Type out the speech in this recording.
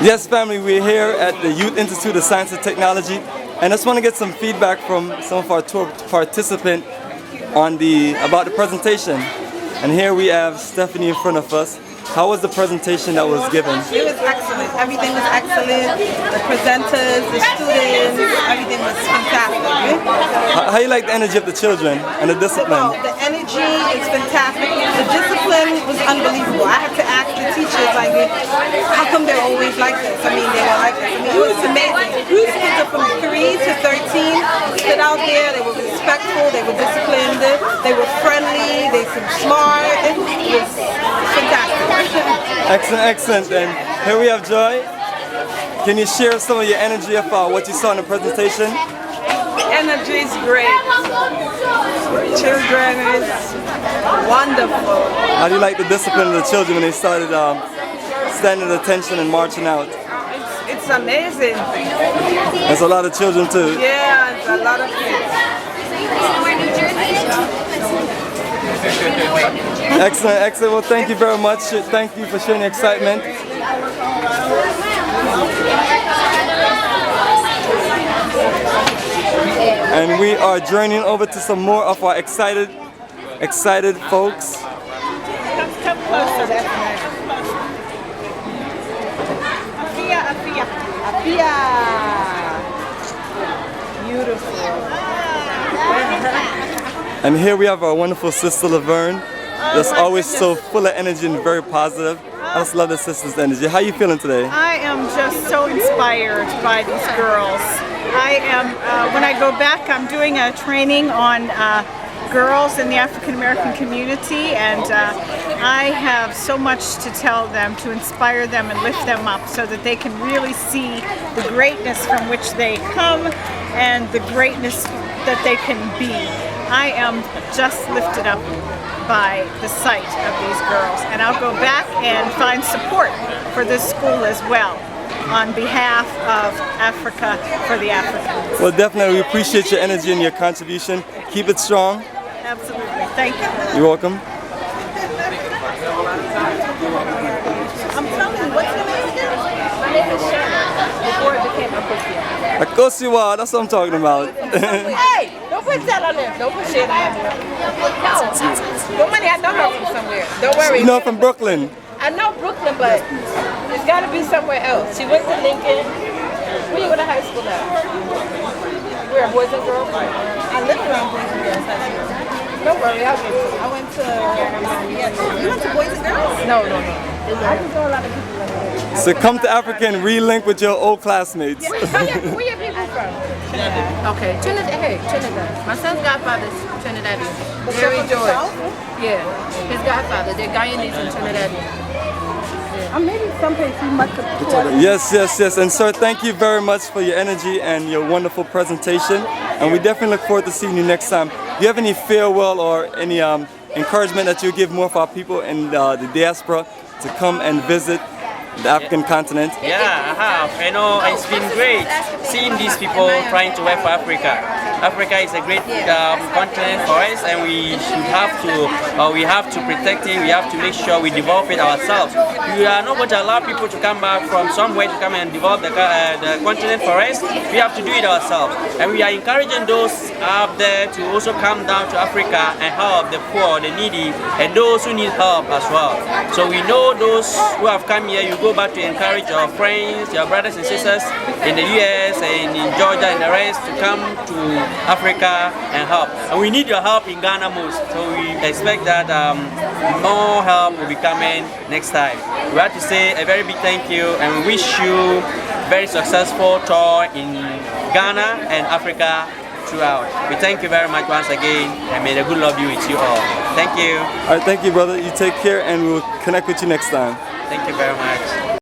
Yes, family, we're here at the Youth Institute of Science and Technology, and I just want to get some feedback from some of our tour participants on about the presentation. And here we have Stephanie in front of us. How was the presentation that was given? It was excellent. Everything was excellent. The presenters, the students, everything was fantastic. How you like the energy of the children and the discipline? The energy is fantastic. The discipline was unbelievable. I had to ask the teachers, like, how come they're always like this? I mean, they were like this. I mean, it was amazing. These kids are from 3 to 13, sit out there, they were respectful, they were disciplined, they were friendly, they seemed smart. It was fantastic. Excellent, excellent. And here we have Joy. Can you share some of your energy of what you saw in the presentation? Energy is great. Children is wonderful. How do you like the discipline of the children when they started standing at attention and marching out? It's amazing. There's a lot of children too. Yeah, it's a lot of kids. Excellent, excellent. Well, thank you very much. Thank you for sharing your excitement. And we are journeying over to some more of our excited folks. Come closer, that's nice. Afia. Beautiful. And here we have our wonderful sister Laverne. That's always so full of energy and very positive. I just love the sister's energy. How are you feeling today? I am just so inspired by these girls. I am, when I go back, I'm doing a training on girls in the African American community, and I have so much to tell them, to inspire them and lift them up so that they can really see the greatness from which they come and the greatness that they can be. I am just lifted up by the sight of these girls, and I'll go back and find support for this school as well on behalf of Africa for the Africans. Well, definitely we appreciate your energy and your contribution. Keep it strong. Absolutely. Thank you. You're welcome. I'm telling you, what's your name again? My name is Shannon. Before it became Akosia. Akosiwa, that's what I'm talking about. Hey, don't put that on there. Don't put shit on there. No money, I know her from somewhere. Don't worry. You know, from Brooklyn. I know Brooklyn, but it's got to be somewhere else. She went to Lincoln. Where you go to high school now? Where, Boys and Girls? I lived around Boys and Girls high school. Don't worry, I'll get to it. I went to... You went to Boys and Girls? No. I just know a lot of people like that. So come to Africa and relink with your old classmates. Where your people from? Trinidad. Okay, Trinidad. Hey, Trinidad. My son's godfather's Trinidadian. Very George. Yeah, his godfather. They're Guyanese and Trinidadian. Maybe someplace you must have. Yes. And sir, thank you very much for your energy and your wonderful presentation. And we definitely look forward to seeing you next time. Do you have any farewell or any encouragement that you give more of our people in the diaspora to come and visit the African continent? Yeah, I have. You know, it's been great seeing these people trying to work for Africa. Africa is a great continent for us, and we have to protect it. We have to make sure we develop it ourselves. We are not going to allow people to come back from somewhere to come and develop the continent for us. We have to do it ourselves, and we are encouraging those out there to also come down to Africa and help the poor, the needy, and those who need help as well. So we know those who have come here. You go back to encourage your friends, your brothers and sisters in the US and in Georgia and the rest to come to Africa and help. And we need your help in Ghana most. So we expect that more help will be coming next time. We have to say a very big thank you and we wish you very successful tour in Ghana and Africa throughout. We thank you very much once again, and may the good Lord be with you all. Thank you. All right, thank you, brother. You take care, and we'll connect with you next time. Thank you very much.